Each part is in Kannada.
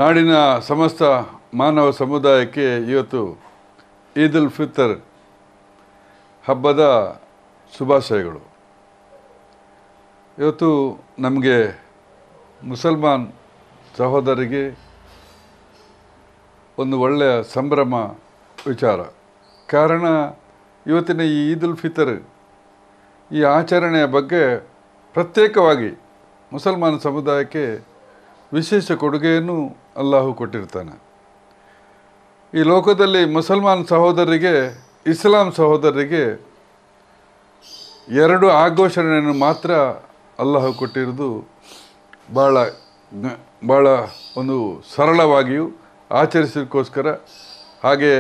ನಾಡಿನ ಸಮಸ್ತ ಮಾನವ ಸಮುದಾಯಕ್ಕೆ ಇವತ್ತು ಈದ್ ಉಲ್ ಫಿತರ್ ಹಬ್ಬದ ಶುಭಾಶಯಗಳು. ಇವತ್ತು ನಮಗೆ ಮುಸಲ್ಮಾನ್ ಸಹೋದರಿಗೆ ಒಂದು ಒಳ್ಳೆಯ ಸಂಭ್ರಮ ವಿಚಾರ. ಕಾರಣ ಇವತ್ತಿನ ಈ ಈದ್ ಉಲ್ ಫಿತರ್ ಈ ಆಚರಣೆಯ ಬಗ್ಗೆ ಪ್ರತ್ಯೇಕವಾಗಿ ಮುಸಲ್ಮಾನ ಸಮುದಾಯಕ್ಕೆ ವಿಶೇಷ ಕೊಡುಗೆಯನ್ನು ಅಲ್ಲಾಹು ಕೊಟ್ಟಿರ್ತಾನೆ. ಈ ಲೋಕದಲ್ಲಿ ಮುಸಲ್ಮಾನ್ ಸಹೋದರರಿಗೆ ಇಸ್ಲಾಂ ಸಹೋದರರಿಗೆ ಎರಡು ಆಘೋಷಣೆಯನ್ನು ಮಾತ್ರ ಅಲ್ಲಾಹು ಕೊಟ್ಟಿರೋದು ಭಾಳ ಒಂದು ಸರಳವಾಗಿಯೂ ಆಚರಿಸೋಕ್ಕೋಸ್ಕರ, ಹಾಗೆ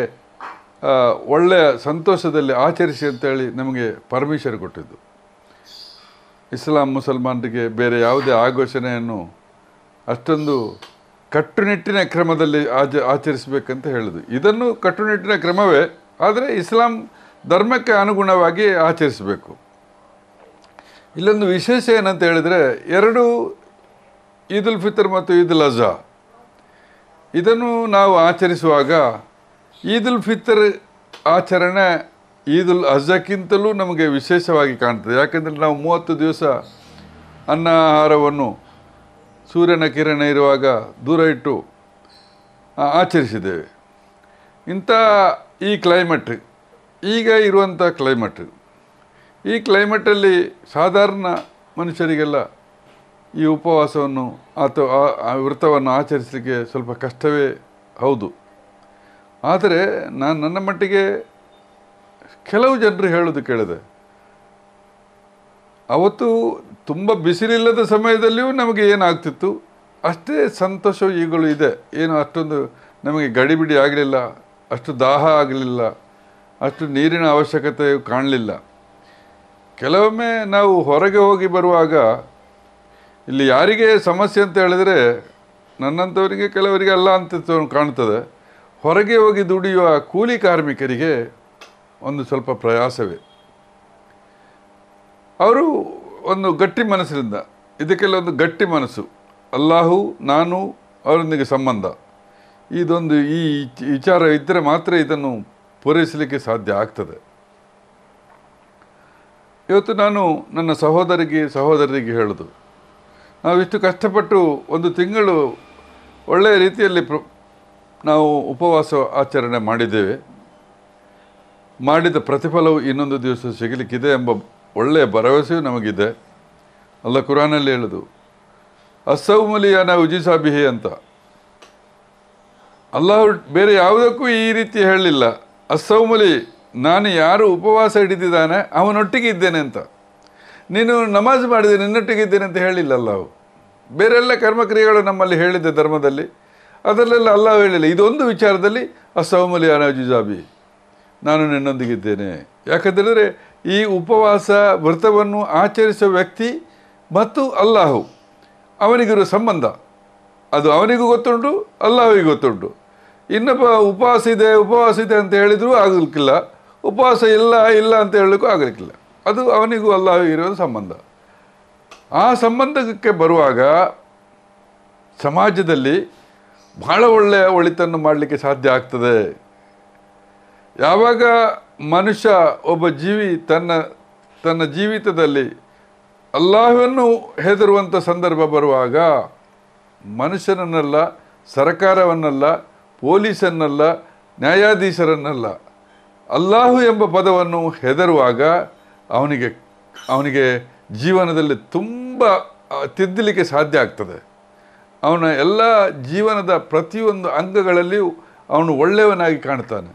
ಒಳ್ಳೆಯ ಸಂತೋಷದಲ್ಲಿ ಆಚರಿಸಿ ಅಂತೇಳಿ ನಮಗೆ ಪರ್ಮಿಷನ್ ಕೊಟ್ಟಿದ್ದು. ಇಸ್ಲಾಂ ಮುಸಲ್ಮಾನರಿಗೆ ಬೇರೆ ಯಾವುದೇ ಆಘೋಷಣೆಯನ್ನು ಅಷ್ಟೊಂದು ಕಟ್ಟುನಿಟ್ಟಿನ ಕ್ರಮದಲ್ಲಿ ಆಚರಿಸಬೇಕಂತ ಹೇಳೋದು. ಇದನ್ನು ಕಟ್ಟುನಿಟ್ಟಿನ ಕ್ರಮವೇ, ಆದರೆ ಇಸ್ಲಾಂ ಧರ್ಮಕ್ಕೆ ಅನುಗುಣವಾಗಿ ಆಚರಿಸಬೇಕು. ಇಲ್ಲೊಂದು ವಿಶೇಷ ಏನಂತ ಹೇಳಿದರೆ, ಎರಡು ಈದ್ ಉಲ್ ಫಿತರ್ ಮತ್ತು ಈದ್ ಉಲ್ ಅಜಾ ಇದನ್ನು ನಾವು ಆಚರಿಸುವಾಗ ಈದ್ ಉಲ್ ಫಿತರ್ ಆಚರಣೆ ಈದ್ ಉಲ್ ಅಜಾಕ್ಕಿಂತಲೂ ನಮಗೆ ವಿಶೇಷವಾಗಿ ಕಾಣ್ತದೆ. ಯಾಕೆಂದರೆ ನಾವು 30 ದಿವಸ ಅನ್ನ ಆಹಾರವನ್ನು ಸೂರ್ಯನ ಕಿರಣ ಇರುವಾಗ ದೂರ ಇಟ್ಟು ಆಚರಿಸಿದ್ದೇವೆ. ಇಂಥ ಈ ಕ್ಲೈಮೇಟ್, ಈಗ ಇರುವಂಥ ಈ ಕ್ಲೈಮೇಟಲ್ಲಿ ಸಾಧಾರಣ ಮನುಷ್ಯರಿಗೆಲ್ಲ ಈ ಉಪವಾಸವನ್ನು ಅಥವಾ ವ್ರತವನ್ನು ಆಚರಿಸಲಿಕ್ಕೆ ಸ್ವಲ್ಪ ಕಷ್ಟವೇ ಹೌದು. ಆದರೆ ನನ್ನ ಮಟ್ಟಿಗೆ ಕೆಲವು ಜನರು ಹೇಳೋದು ಕೇಳಿದೆ, ಅವತ್ತು ತುಂಬ ಬಿಸಿಲಿಲ್ಲದ ಸಮಯದಲ್ಲಿಯೂ ನಮಗೆ ಏನಾಗ್ತಿತ್ತು ಅಷ್ಟೇ ಸಂತೋಷ ಈಗಲೂ ಇದೆ. ಏನು ಅಷ್ಟೊಂದು ನಮಗೆ ಗಡಿಬಿಡಿ ಆಗಲಿಲ್ಲ, ಅಷ್ಟು ದಾಹ ಆಗಲಿಲ್ಲ, ಅಷ್ಟು ನೀರಿನ ಅವಶ್ಯಕತೆ ಕಾಣಲಿಲ್ಲ. ಕೆಲವೊಮ್ಮೆ ನಾವು ಹೊರಗೆ ಹೋಗಿ ಬರುವಾಗ ಇಲ್ಲಿ ಯಾರಿಗೆ ಸಮಸ್ಯೆ ಅಂತ ಹೇಳಿದರೆ, ನನ್ನಂಥವರಿಗೆ ಕೆಲವರಿಗೆ ಅಲ್ಲ ಅಂತ ಕಾಣ್ತದೆ, ಹೊರಗೆ ಹೋಗಿ ದುಡಿಯುವ ಕೂಲಿ ಕಾರ್ಮಿಕರಿಗೆ ಒಂದು ಸ್ವಲ್ಪ ಪ್ರಯಾಸವೇ. ಅವರು ಒಂದು ಗಟ್ಟಿ ಮನಸ್ಸಿನಿಂದ, ಇದಕ್ಕೆಲ್ಲ ಒಂದು ಗಟ್ಟಿ ಮನಸ್ಸು, ಅಲ್ಲಾಹು ನಾನು ಅವರೊಂದಿಗೆ ಸಂಬಂಧ, ಇದೊಂದು ಈ ವಿಚಾರ ಇದ್ದರೆ ಮಾತ್ರ ಇದನ್ನು ಪೂರೈಸಲಿಕ್ಕೆ ಸಾಧ್ಯ ಆಗ್ತದೆ. ಇವತ್ತು ನಾನು ನನ್ನ ಸಹೋದರಿಗೆ ಹೇಳೋದು, ನಾವಿಷ್ಟು ಕಷ್ಟಪಟ್ಟು ಒಂದು ತಿಂಗಳು ಒಳ್ಳೆಯ ರೀತಿಯಲ್ಲಿ ನಾವು ಉಪವಾಸ ಆಚರಣೆ ಮಾಡಿದ್ದೇವೆ. ಮಾಡಿದ ಪ್ರತಿಫಲವು ಇನ್ನೊಂದು ದಿವಸ ಸಿಗಲಿಕ್ಕಿದೆ ಎಂಬ ಒಳ್ಳೆಯ ಭರವಸೆಯೂ ನಮಗಿದೆ. ಅಲ್ಲ ಕುರಾನಲ್ಲಿ ಹೇಳೋದು, ಅಸ್ಸೌಮಲಿಯಾನ ಉಜಿಸಾಬಿಹಿ ಅಂತ. ಅಲ್ಲಾಹು ಬೇರೆ ಯಾವುದಕ್ಕೂ ಈ ರೀತಿ ಹೇಳಲಿಲ್ಲ. ಅಸ್ಸೌಮಲಿ, ನಾನು ಯಾರು ಉಪವಾಸ ಹಿಡಿದಿದ್ದಾನೆ ಅವನೊಟ್ಟಿಗೆ ಇದ್ದೇನೆ ಅಂತ. ನೀನು ನಮಾಜ್ ಮಾಡಿದೆ ನಿನ್ನೊಟ್ಟಿಗೆ ಇದ್ದೇನೆ ಅಂತ ಹೇಳಿಲ್ಲ ಅಲ್ಲಾಹು. ಬೇರೆಲ್ಲ ಕರ್ಮಕ್ರಿಯೆಗಳು ನಮ್ಮಲ್ಲಿ ಹೇಳಿದ್ದೆ ಧರ್ಮದಲ್ಲಿ, ಅದರಲ್ಲೆಲ್ಲ ಅಲ್ಲಾಹು ಹೇಳಿಲ್ಲ. ಇದೊಂದು ವಿಚಾರದಲ್ಲಿ ಅಸ್ಸೌಮಲಿಯಾನ ಉಜಿಸಾಬಿ, ನಾನು ನಿನ್ನೊಂದಿಗಿದ್ದೇನೆ. ಯಾಕಂತೇಳಿದರೆ ಈ ಉಪವಾಸ ವ್ರತವನ್ನು ಆಚರಿಸುವ ವ್ಯಕ್ತಿ ಮತ್ತು ಅಲ್ಲಾಹು ಅವನಿಗಿರುವ ಸಂಬಂಧ ಅದು ಅವನಿಗೂ ಗೊತ್ತುಂಟು, ಅಲ್ಲಾಹುವಿಗೂ ಗೊತ್ತುಂಟು. ಇನ್ನೊಬ್ಬ ಉಪವಾಸ ಇದೆ ಅಂತ ಹೇಳಿದರೂ ಆಗಲಿಕ್ಕಿಲ್ಲ, ಉಪವಾಸ ಇಲ್ಲ ಅಂತ ಹೇಳಲಿಕ್ಕೂ ಆಗಲಿಕ್ಕಿಲ್ಲ. ಅದು ಅವನಿಗೂ ಅಲ್ಲಾಹುವಿಗೂ ಇರುವ ಸಂಬಂಧ. ಆ ಸಂಬಂಧಕ್ಕೆ ಬರುವಾಗ ಸಮಾಜದಲ್ಲಿ ಬಹಳ ಒಳ್ಳೆಯ ಒಳಿತನ್ನು ಮಾಡಲಿಕ್ಕೆ ಸಾಧ್ಯ ಆಗ್ತದೆ. ಯಾವಾಗ ಮನುಷ್ಯ ಒಬ್ಬ ಜೀವಿ ತನ್ನ ಜೀವಿತದಲ್ಲಿ ಅಲ್ಲಾಹವನ್ನು ಹೆದರುವಂಥ ಸಂದರ್ಭ ಬರುವಾಗ, ಮನುಷ್ಯನನ್ನಲ್ಲ, ಸರ್ಕಾರವನ್ನಲ್ಲ, ಪೊಲೀಸನ್ನಲ್ಲ, ನ್ಯಾಯಾಧೀಶರನ್ನಲ್ಲ, ಅಲ್ಲಾಹು ಎಂಬ ಪದವನ್ನು ಹೆದರುವಾಗ ಅವನಿಗೆ ಜೀವನದಲ್ಲಿ ತುಂಬ ತಿದ್ದಲಿಕ್ಕೆ ಸಾಧ್ಯ ಆಗ್ತದೆ. ಅವನ ಎಲ್ಲ ಜೀವನದ ಪ್ರತಿಯೊಂದು ಅಂಗಗಳಲ್ಲಿಯೂ ಅವನು ಒಳ್ಳೆಯವನಾಗಿ ಕಾಣ್ತಾನೆ.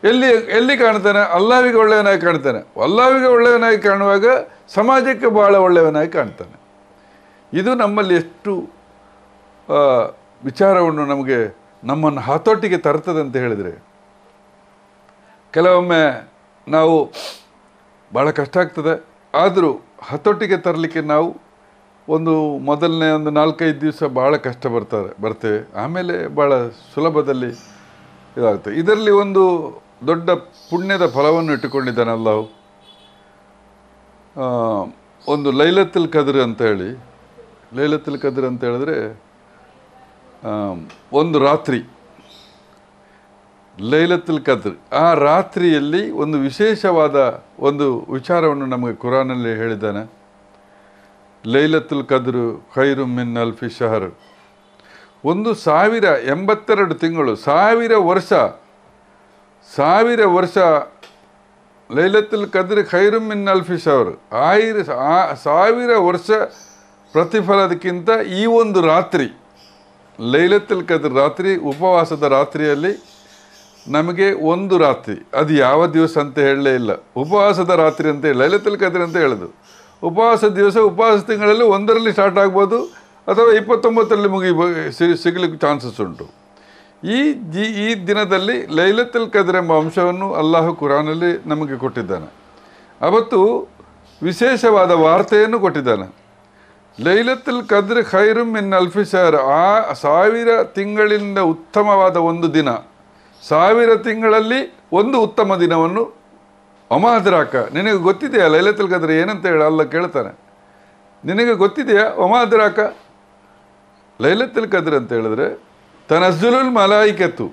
ಎಲ್ಲಿ ಕಾಣ್ತಾನೆ? ಅಲ್ಲಾಹ್ವಿಗೆ ಒಳ್ಳೆಯವನಾಗಿ ಕಾಣ್ತಾನೆ. ಅಲ್ಲಾಹ್ವಿಗೆ ಒಳ್ಳೆಯವನಾಗಿ ಕಾಣುವಾಗ ಸಮಾಜಕ್ಕೆ ಭಾಳ ಒಳ್ಳೆಯವನಾಗಿ ಕಾಣ್ತಾನೆ. ಇದು ನಮ್ಮಲ್ಲಿ ಎಷ್ಟು ವಿಚಾರವನ್ನು ನಮ್ಮನ್ನು ಹತೋಟಿಗೆ ತರ್ತದೆ ಅಂತ ಹೇಳಿದರೆ, ಕೆಲವೊಮ್ಮೆ ನಾವು ಭಾಳ ಕಷ್ಟ ಆಗ್ತದೆ. ಆದರೂ ಹತೋಟಿಗೆ ತರಲಿಕ್ಕೆ ನಾವು ಮೊದಲನೇ 4-5 ದಿವಸ ಭಾಳ ಕಷ್ಟ ಬರ್ತೇವೆ. ಆಮೇಲೆ ಭಾಳ ಸುಲಭದಲ್ಲಿ ಇದಾಗ್ತದೆ. ಇದರಲ್ಲಿ ಒಂದು ದೊಡ್ಡ ಪುಣ್ಯದ ಫಲವನ್ನು ಇಟ್ಟುಕೊಂಡಿದ್ದಾನೆ ಅಲ್ಲಾಹು. ಒಂದು ಲೈಲತುಲ್ ಕದ್ರ್ ಅಂತ ಹೇಳಿ, ಲೈಲತುಲ್ ಕದ್ರ್ ಅಂತ ಹೇಳಿದ್ರೆ ಒಂದು ರಾತ್ರಿ ಲೈಲತುಲ್ ಕದ್ರ್, ಆ ರಾತ್ರಿಯಲ್ಲಿ ಒಂದು ವಿಶೇಷವಾದ ಒಂದು ವಿಚಾರವನ್ನು ನಮಗೆ ಕುರಾನಲ್ಲಿ ಹೇಳಿದ್ದಾನೆ. ಲೈಲತುಲ್ ಕದ್ರ್ ಖೈರು ಮಿನ್ ಅಲ್ಫಿ ಶಹರ್. 1082 ತಿಂಗಳು, 1000 ವರ್ಷ ಲೈಲತುಲ್ ಕದ್ರ್ ಖೈರು ಮಿನ್ ಅಲ್ಫಿ ಶಹರ್, 1000 ವರ್ಷ ಪ್ರತಿಫಲದಕ್ಕಿಂತ ಈ ಒಂದು ರಾತ್ರಿ ಲೈಲತುಲ್ ಕದ್ರ್ ರಾತ್ರಿ, ಉಪವಾಸದ ರಾತ್ರಿಯಲ್ಲಿ ನಮಗೆ ಒಂದು ರಾತ್ರಿ, ಅದು ಯಾವ ದಿವಸ ಅಂತ ಹೇಳಲೇ ಇಲ್ಲ, ಉಪವಾಸದ ರಾತ್ರಿ ಅಂತ ಹೇಳಿ ಲೈಲತುಲ್ ಕದ್ರ್ ಅಂತ ಹೇಳೋದು. ಉಪವಾಸ ದಿವಸ ಉಪವಾಸ ತಿಂಗಳಲ್ಲಿ 1ರಲ್ಲಿ ಸ್ಟಾರ್ಟ್ ಆಗ್ಬೋದು ಅಥವಾ 29ರಲ್ಲಿ ಸಿಗಲಿಕ್ಕೆ ಚಾನ್ಸಸ್ ಉಂಟು. ಈ ದಿನದಲ್ಲಿ ಲೈಲತುಲ್ ಕದ್ರ್ ಎಂಬ ಅಂಶವನ್ನು ಅಲ್ಲಾಹು ಕುರಾನಲ್ಲಿ ನಮಗೆ ಕೊಟ್ಟಿದ್ದಾನೆ. ಅವತ್ತು ವಿಶೇಷವಾದ ವಾರ್ತೆಯನ್ನು ಕೊಟ್ಟಿದ್ದಾನೆ. ಲೈಲತುಲ್ ಕದ್ರ್ ಖೈರು ಮಿನ್ ಅಲ್ಫಿ ಶಹರ್, 1000 ತಿಂಗಳಿಂದ ಉತ್ತಮವಾದ ಒಂದು ದಿನ, 1000 ತಿಂಗಳಲ್ಲಿ ಒಂದು ಉತ್ತಮ ದಿನವನ್ನು ಒಮಾದ್ರಾಕ, ನಿನಗೆ ಗೊತ್ತಿದೆಯಾ ಲೈಲತುಲ್ ಕದ್ರ್ ಏನಂತ ಹೇಳಿ ಅಲ್ಲ ಕೇಳ್ತಾನೆ. ನಿನಗೆ ಗೊತ್ತಿದೆಯಾ ಒಮಾದ್ರಾಕ? ಲೈಲತುಲ್ ಕದ್ರ್ ಅಂತ ಹೇಳಿದ್ರೆ ತನಜ್ಜುಲುಲ್ ಮಲಾಯಿಕತ್ತು,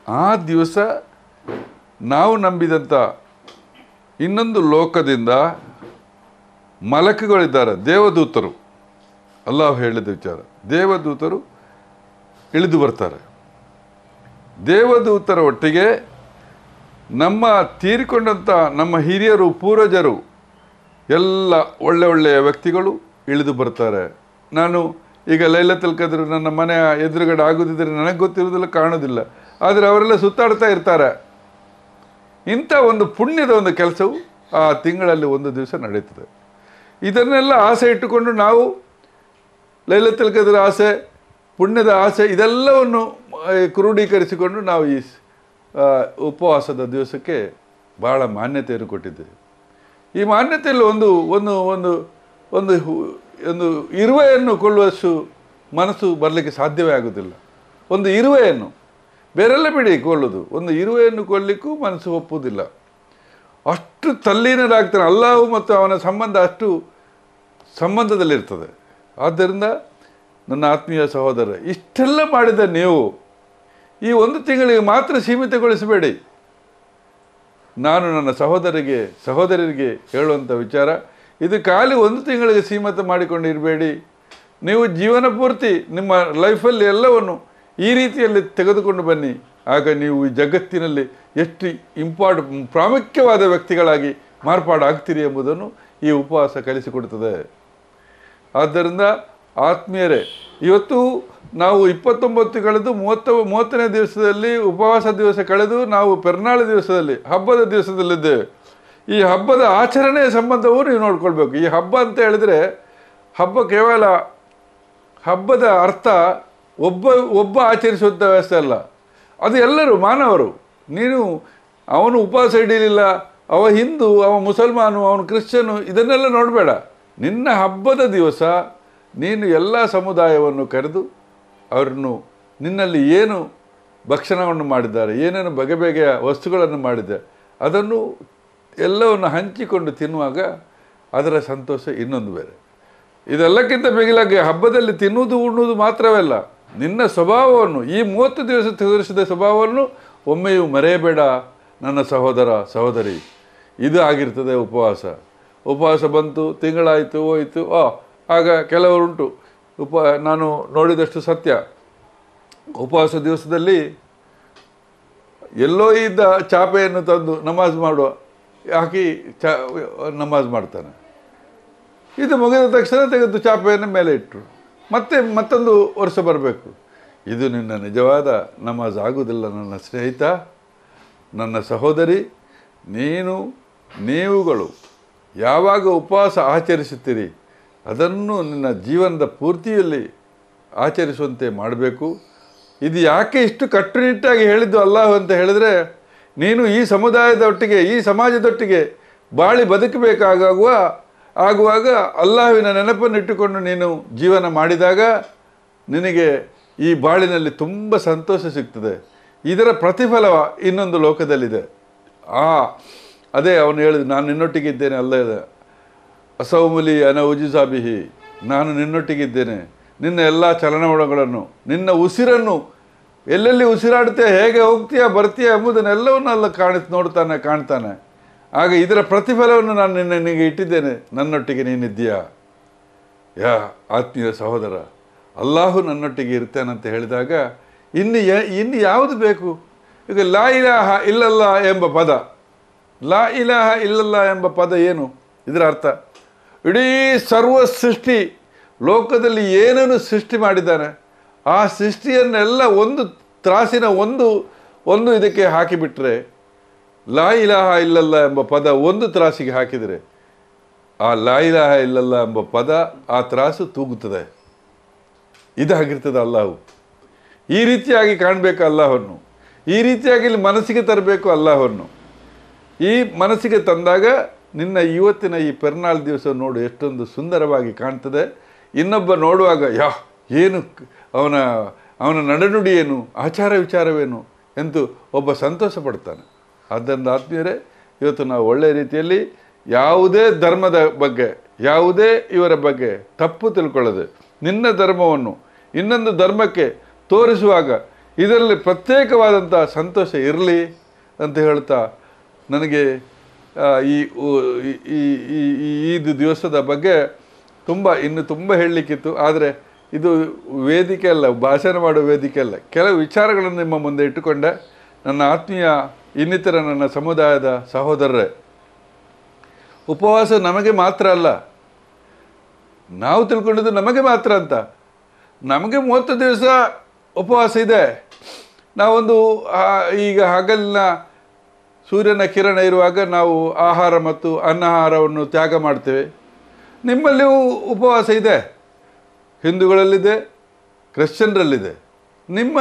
ಆ ದಿವಸ ನಾವು ನಂಬಿದಂಥ ಇನ್ನೊಂದು ಲೋಕದಿಂದ ಮಲಕುಗಳಿದ್ದಾರೆ, ದೇವದೂತರು. ಅಲ್ಲಾಹ್ ಹೇಳಿದ ವಿಚಾರ, ದೇವದೂತರು ಇಳಿದು ಬರ್ತಾರೆ. ದೇವದೂತರ ಒಟ್ಟಿಗೆ ನಮ್ಮ ತೀರಿಕೊಂಡಂಥ ನಮ್ಮ ಹಿರಿಯರು, ಪೂರ್ವಜರು, ಎಲ್ಲ ಒಳ್ಳೆಯ ವ್ಯಕ್ತಿಗಳು ಇಳಿದು ಬರ್ತಾರೆ. ನಾನು ಈಗ ಲೈಲತುಲ್ ಕದ್ರ್ ನನ್ನ ಮನೆಯ ಎದುರುಗಡೆ ಆಗೋದಿದ್ದರೆ ನನಗೆ ಗೊತ್ತಿರೋದಿಲ್ಲ, ಕಾಣೋದಿಲ್ಲ, ಆದರೆ ಅವರೆಲ್ಲ ಸುತ್ತಾಡ್ತಾ ಇರ್ತಾರೆ. ಇಂಥ ಒಂದು ಪುಣ್ಯದ ಒಂದು ಕೆಲಸವು ಆ ತಿಂಗಳಲ್ಲಿ ಒಂದು ದಿವಸ ನಡೀತದೆ. ಇದನ್ನೆಲ್ಲ ಆಸೆ ಇಟ್ಟುಕೊಂಡು ನಾವು ಲೈಲತುಲ್ ಕದ್ರ್ ಆಸೆ, ಪುಣ್ಯದ ಆಸೆ, ಇದೆಲ್ಲವನ್ನು ಕ್ರೋಢೀಕರಿಸಿಕೊಂಡು ನಾವು ಈ ಉಪವಾಸದ ದಿವಸಕ್ಕೆ ಭಾಳ ಮಾನ್ಯತೆಯನ್ನು ಕೊಟ್ಟಿದ್ದೇವೆ. ಈ ಮಾನ್ಯತೆಯಲ್ಲಿ ಒಂದು ಒಂದು ಒಂದು ಒಂದು ಒಂದು ಇರುವೆಯನ್ನು ಕೊಳ್ಳುವಷ್ಟು ಮನಸ್ಸು ಬರಲಿಕ್ಕೆ ಸಾಧ್ಯವೇ ಆಗೋದಿಲ್ಲ. ಒಂದು ಇರುವೆಯನ್ನು, ಬೇರೆಲ್ಲ ಬಿಡಿ ಕೊಳ್ಳೋದು, ಒಂದು ಇರುವೆಯನ್ನು ಕೊಲ್ಲಲಿಕ್ಕೂ ಮನಸ್ಸು ಒಪ್ಪುವುದಿಲ್ಲ. ಅಷ್ಟು ತಲ್ಲೀನರಾಗ್ತಾನೆ. ಅಲ್ಲಾಹು ಮತ್ತು ಅವನ ಸಂಬಂಧ ಅಷ್ಟು ಸಂಬಂಧದಲ್ಲಿರ್ತದೆ. ಆದ್ದರಿಂದ ನನ್ನ ಆತ್ಮೀಯ ಸಹೋದರ, ಇಷ್ಟೆಲ್ಲ ಮಾಡಿದ ನೀವು ಈ ಒಂದು ತಿಂಗಳಿಗೆ ಮಾತ್ರ ಸೀಮಿತಗೊಳಿಸಬೇಡಿ. ನಾನು ನನ್ನ ಸಹೋದರರಿಗೆ ಹೇಳುವಂಥ ವಿಚಾರ, ಇದು ಖಾಲಿ ಒಂದು ತಿಂಗಳಿಗೆ ಸೀಮಿತ ಮಾಡಿಕೊಂಡು ಇರಬೇಡಿ. ನೀವು ಜೀವನ ಪೂರ್ತಿ ನಿಮ್ಮ ಲೈಫಲ್ಲಿ ಎಲ್ಲವನ್ನು ಈ ರೀತಿಯಲ್ಲಿ ತೆಗೆದುಕೊಂಡು ಬನ್ನಿ. ಆಗ ನೀವು ಈ ಜಗತ್ತಿನಲ್ಲಿ ಎಷ್ಟು ಪ್ರಾಮುಖ್ಯವಾದ ವ್ಯಕ್ತಿಗಳಾಗಿ ಮಾರ್ಪಾಡಾಗ್ತೀರಿ ಎಂಬುದನ್ನು ಈ ಉಪವಾಸ ಕಲಿಸಿಕೊಡುತ್ತದೆ. ಆದ್ದರಿಂದ ಆತ್ಮೀಯರೇ, ಇವತ್ತು ನಾವು 29 ಕಳೆದು 30ನೇ ದಿವಸದಲ್ಲಿ ಉಪವಾಸ ದಿವಸ ಕಳೆದು ನಾವು ಪೆರ್ನಾಳು ದಿವಸದಲ್ಲಿ, ಹಬ್ಬದ ದಿವಸದಲ್ಲಿದ್ದೇವೆ. ಈ ಹಬ್ಬದ ಆಚರಣೆಯ ಸಂಬಂಧವೂ ನೀವು ನೋಡ್ಕೊಳ್ಬೇಕು. ಈ ಹಬ್ಬ ಅಂತ ಹೇಳಿದರೆ, ಕೇವಲ ಹಬ್ಬದ ಅರ್ಥ ಒಬ್ಬ ಆಚರಿಸುವಂಥ ವ್ಯವಸ್ಥೆ ಅಲ್ಲ, ಅದು ಎಲ್ಲರೂ ಮಾನವರು. ಅವನು ಉಪವಾಸ ಹಿಡಿಯಲಿಲ್ಲ, ಅವ ಹಿಂದೂ, ಅವ ಮುಸಲ್ಮಾನು, ಅವನು ಕ್ರಿಶ್ಚಿಯನು, ಇದನ್ನೆಲ್ಲ ನೋಡಬೇಡ. ನಿನ್ನ ಹಬ್ಬದ ದಿವಸ ನೀನು ಎಲ್ಲ ಸಮುದಾಯವನ್ನು ಕರೆದು ಅವರನ್ನು ನಿನ್ನಲ್ಲಿ ಏನು ಭಕ್ಷಣವನ್ನು ಮಾಡಿದ್ದಾರೆ, ಏನೇನು ಬಗೆಯ ವಸ್ತುಗಳನ್ನು ಮಾಡಿದ್ದಾರೆ, ಅದನ್ನು ಎಲ್ಲವನ್ನು ಹಂಚಿಕೊಂಡು ತಿನ್ನುವಾಗ ಅದರ ಸಂತೋಷ ಇನ್ನೊಂದು ಬೇರೆ. ಇದೆಲ್ಲಕ್ಕಿಂತ ಮಿಗಿಲಾಗಿ ಹಬ್ಬದಲ್ಲಿ ತಿನ್ನುವುದು ಉಣ್ಣುವುದು ಮಾತ್ರವಲ್ಲ, ನಿನ್ನ ಸ್ವಭಾವವನ್ನು, ಈ 30 ದಿವಸ ತೋರಿಸಿದ ಸ್ವಭಾವವನ್ನು ಒಮ್ಮೆಯೂ ಮರೆಯಬೇಡ ನನ್ನ ಸಹೋದರ ಸಹೋದರಿ. ಇದು ಆಗಿರ್ತದೆ ಉಪವಾಸ ಬಂತು, ತಿಂಗಳಾಯಿತು, ಹೋಯಿತು. ಆಗ ಕೆಲವರುಂಟು, ನಾನು ನೋಡಿದಷ್ಟು ಸತ್ಯ, ಉಪವಾಸ ದಿವಸದಲ್ಲಿ ಎಲ್ಲೋ ಇದ್ದ ಚಾಪೆಯನ್ನು ತಂದು ನಮಾಜ್ ಹಾಕಿ ನಮಾಜ್ ಮಾಡ್ತಾನೆ. ಇದು ಮುಗಿದ ತಕ್ಷಣ ತೆಗೆದು ಚಾಪೆಯನ್ನು ಮೇಲೆ ಇಟ್ಟರು, ಮತ್ತೊಂದು ವರ್ಷ ಬರಬೇಕು. ಇದು ನಿನ್ನ ನಿಜವಾದ ನಮಾಜ್ ಆಗುವುದಿಲ್ಲ ನನ್ನ ಸ್ನೇಹಿತ, ನನ್ನ ಸಹೋದರಿ. ನೀವುಗಳು ಯಾವಾಗ ಉಪವಾಸ ಆಚರಿಸುತ್ತೀರಿ ಅದನ್ನು ನಿನ್ನ ಜೀವನದ ಪೂರ್ತಿಯಲ್ಲಿ ಆಚರಿಸುವಂತೆ ಮಾಡಬೇಕು. ಇದು ಯಾಕೆ ಇಷ್ಟು ಕಟ್ಟುನಿಟ್ಟಾಗಿ ಹೇಳಿದ್ದು ಅಲ್ಲಾಹ್ ಅಂತ ಹೇಳಿದರೆ, ನೀನು ಈ ಸಮುದಾಯದೊಟ್ಟಿಗೆ, ಈ ಸಮಾಜದೊಟ್ಟಿಗೆ ಆಗುವಾಗ ಅಲ್ಲಾಹ್ವಿನ ನೆನಪನ್ನು ಇಟ್ಟುಕೊಂಡು ನೀನು ಜೀವನ ಮಾಡಿದಾಗ ನಿನಗೆ ಈ ಬಾಳಿನಲ್ಲಿ ತುಂಬ ಸಂತೋಷ ಸಿಗ್ತದೆ. ಇದರ ಪ್ರತಿಫಲ ಇನ್ನೊಂದು ಲೋಕದಲ್ಲಿದೆ. ಅದೇ ಅವನು ಹೇಳಿದ, ನಾನು ನಿನ್ನೊಟ್ಟಿಗಿದ್ದೇನೆ, ಅಲ್ಲ ಅಸೌಮುಲಿ ಅನ ಉಜಿಸಾಬಿಹಿ, ನಾನು ನಿನ್ನೊಟ್ಟಿಗಿದ್ದೇನೆ, ನಿನ್ನ ಎಲ್ಲ ಚಲನವಲನಗಳನ್ನು, ನಿನ್ನ ಉಸಿರನ್ನು, ಎಲ್ಲೆಲ್ಲಿ ಉಸಿರಾಡ್ತೀಯ, ಹೇಗೆ ಹೋಗ್ತೀಯ ಬರ್ತೀಯ ಎಂಬುದನ್ನೆಲ್ಲವನ್ನೂ ಅಲ್ಲ ಕಾಣ್ತಾನೆ. ಆಗ ಇದರ ಪ್ರತಿಫಲವನ್ನು ನಾನು ನಿನಗೆ ಇಟ್ಟಿದ್ದೇನೆ, ನನ್ನೊಟ್ಟಿಗೆ ನೀನಿದ್ದೀಯಾ. ಯಾ ಆತ್ಮೀಯ ಸಹೋದರ, ಅಲ್ಲಾಹು ನನ್ನೊಟ್ಟಿಗೆ ಇರ್ತಾನಂತ ಹೇಳಿದಾಗ ಇನ್ನು ಯಾವುದು ಬೇಕು? ಈಗ ಲಾ ಇಲಾಹ ಇಲ್ಲಲ್ಲ ಎಂಬ ಪದ, ಲಾ ಇಲಾಹ ಇಲ್ಲಲ್ಲ ಎಂಬ ಪದ ಏನು? ಇದರ ಅರ್ಥ ಇಡೀ ಸರ್ವ ಸೃಷ್ಟಿ, ಲೋಕದಲ್ಲಿ ಏನನ್ನು ಸೃಷ್ಟಿ ಮಾಡಿದ್ದಾನೆ ಆ ಸೃಷ್ಟಿಯನ್ನೆಲ್ಲ ಒಂದು ತ್ರಾಸಿನ ಒಂದು ಇದಕ್ಕೆ ಹಾಕಿಬಿಟ್ರೆ, ಲಾ ಇಲಾಹ ಇಲ್ಲಲ್ಲ ಎಂಬ ಪದ ಒಂದು ತ್ರಾಸಿಗೆ ಹಾಕಿದರೆ ಆ ಲಾ ಇಲಾಹ ಇಲ್ಲಲ್ಲ ಎಂಬ ಪದ ಆ ತ್ರಾಸು ತೂಗುತ್ತದೆ. ಇದಾಗಿರ್ತದೆ ಅಲ್ಲಾಹು. ಈ ರೀತಿಯಾಗಿ ಕಾಣಬೇಕು ಅಲ್ಲಾಹನ್ನು, ಈ ರೀತಿಯಾಗಿ ಇಲ್ಲಿ ಮನಸ್ಸಿಗೆ ತರಬೇಕು ಅಲ್ಲಾಹನ್ನು. ಈ ಮನಸ್ಸಿಗೆ ತಂದಾಗ ನಿನ್ನ ಇವತ್ತಿನ ಈ ಪೆರ್ನಾಲ್ ದಿವಸ ನೋಡು ಎಷ್ಟೊಂದು ಸುಂದರವಾಗಿ ಕಾಣ್ತದೆ. ಇನ್ನೊಬ್ಬ ನೋಡುವಾಗ ಏನು ಅವನ ನಡೆನುಡಿ ಏನು, ಆಚಾರ ವಿಚಾರವೇನು ಎಂದು ಒಬ್ಬ ಸಂತೋಷ ಪಡ್ತಾನೆ. ಆದ್ದರಿಂದ ಆತ್ಮೀಯರೇ, ಇವತ್ತು ನಾವು ಒಳ್ಳೆಯ ರೀತಿಯಲ್ಲಿ ಯಾವುದೇ ಧರ್ಮದ ಬಗ್ಗೆ, ಯಾವುದೇ ಇವರ ಬಗ್ಗೆ ತಪ್ಪು ತಿಳ್ಕೊಳ್ಳದೆ ನಿನ್ನ ಧರ್ಮವನ್ನು ಇನ್ನೊಂದು ಧರ್ಮಕ್ಕೆ ತೋರಿಸುವಾಗ ಇದರಲ್ಲಿ ಪ್ರತ್ಯೇಕವಾದಂಥ ಸಂತೋಷ ಇರಲಿ ಅಂತ ಹೇಳ್ತಾ, ನನಗೆ ಈ ದಿವಸದ ಬಗ್ಗೆ ಇನ್ನೂ ತುಂಬ ಹೇಳಲಿಕ್ಕಿತ್ತು. ಆದರೆ ಇದು ವೇದಿಕೆ ಅಲ್ಲ, ಭಾಷಣ ಮಾಡುವ ವೇದಿಕೆ ಅಲ್ಲ. ಕೆಲವು ವಿಚಾರಗಳನ್ನು ನಿಮ್ಮ ಮುಂದೆ ಇಟ್ಟುಕೊಂಡೆ. ನನ್ನ ಆತ್ಮೀಯ ಇನ್ನಿತರ ನನ್ನ ಸಮುದಾಯದ ಸಹೋದರರೇ, ಉಪವಾಸ ನಮಗೆ ಮಾತ್ರ ಅಲ್ಲ. ನಾವು ತಿಳ್ಕೊಂಡಿದ್ದು ನಮಗೆ ಮಾತ್ರ ಅಂತ. ನಮಗೆ 30 ದಿವಸ ಉಪವಾಸ ಇದೆ. ನಾವೊಂದು ಈಗ ಹಗಲಿನ ಸೂರ್ಯನ ಕಿರಣ ಇರುವಾಗ ನಾವು ಆಹಾರ ಮತ್ತು ಅನ್ನಾಹಾರವನ್ನು ತ್ಯಾಗ ಮಾಡ್ತೇವೆ. ನಿಮ್ಮಲ್ಲಿಯೂ ಉಪವಾಸ ಇದೆ, ಹಿಂದೂಗಳಲ್ಲಿದೆ, ಕ್ರಿಶ್ಚಿಯನ್ರಲ್ಲಿದೆ. ನಿಮ್ಮ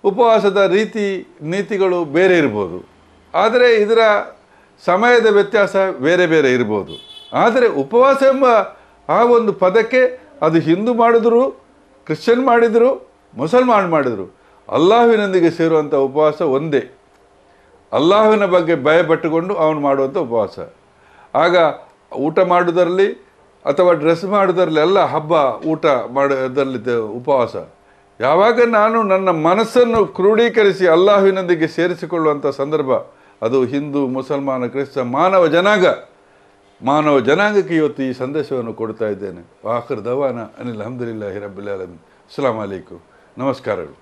ಉಪವಾಸದ ನೀತಿಗಳು ಬೇರೆ ಇರ್ಬೋದು, ಆದರೆ ಇದರ ಸಮಯದ ವ್ಯತ್ಯಾಸ ಬೇರೆ ಬೇರೆ ಇರ್ಬೋದು. ಆದರೆ ಉಪವಾಸ ಎಂಬ ಆ ಒಂದು ಪದಕ್ಕೆ ಅದು ಹಿಂದೂ ಮಾಡಿದ್ರು, ಕ್ರಿಶ್ಚಿಯನ್ ಮಾಡಿದರು, ಮುಸಲ್ಮಾನ್ ಮಾಡಿದರು, ಅಲ್ಲಾಹುವಿನೊಂದಿಗೆ ಸೇರುವಂಥ ಉಪವಾಸ ಒಂದೇ. ಅಲ್ಲಾಹುವಿನ ಬಗ್ಗೆ ಭಯಪಟ್ಟುಕೊಂಡು ಅವನು ಮಾಡುವಂಥ ಉಪವಾಸ. ಆಗ ಊಟ ಮಾಡೋದರಲ್ಲಿ ಅಥವಾ ಡ್ರೆಸ್ ಮಾಡೋದರಲ್ಲಿ ಎಲ್ಲ ಹಬ್ಬ ಊಟ ಮಾಡೋದರಲ್ಲಿ ಉಪವಾಸ. ಯಾವಾಗ ನಾನು ನನ್ನ ಮನಸ್ಸನ್ನು ಕ್ರೋಢೀಕರಿಸಿ ಅಲ್ಲಾಹುವಿನೊಂದಿಗೆ ಸೇರಿಸಿಕೊಳ್ಳುವಂಥ ಸಂದರ್ಭ, ಅದು ಹಿಂದೂ, ಮುಸಲ್ಮಾನ, ಕ್ರಿಸ್ತ ಮಾನವ ಜನಾಂಗಕ್ಕೆ ಇವತ್ತು ಈ ಸಂದೇಶವನ್ನು ಕೊಡ್ತಾ ಇದ್ದೇನೆ. ಆಖಿರ್ ದವಾನ ಅನಿಲ್ ಅಲ್ಹಮ್ದುಲಿಲ್ಲಾಹಿ ರಬ್ಬಿಲ್ ಆಲಮೀನ್. ಅಸ್ಸಲಾಮು ಅಲೈಕುಂ. ನಮಸ್ಕಾರಗಳು.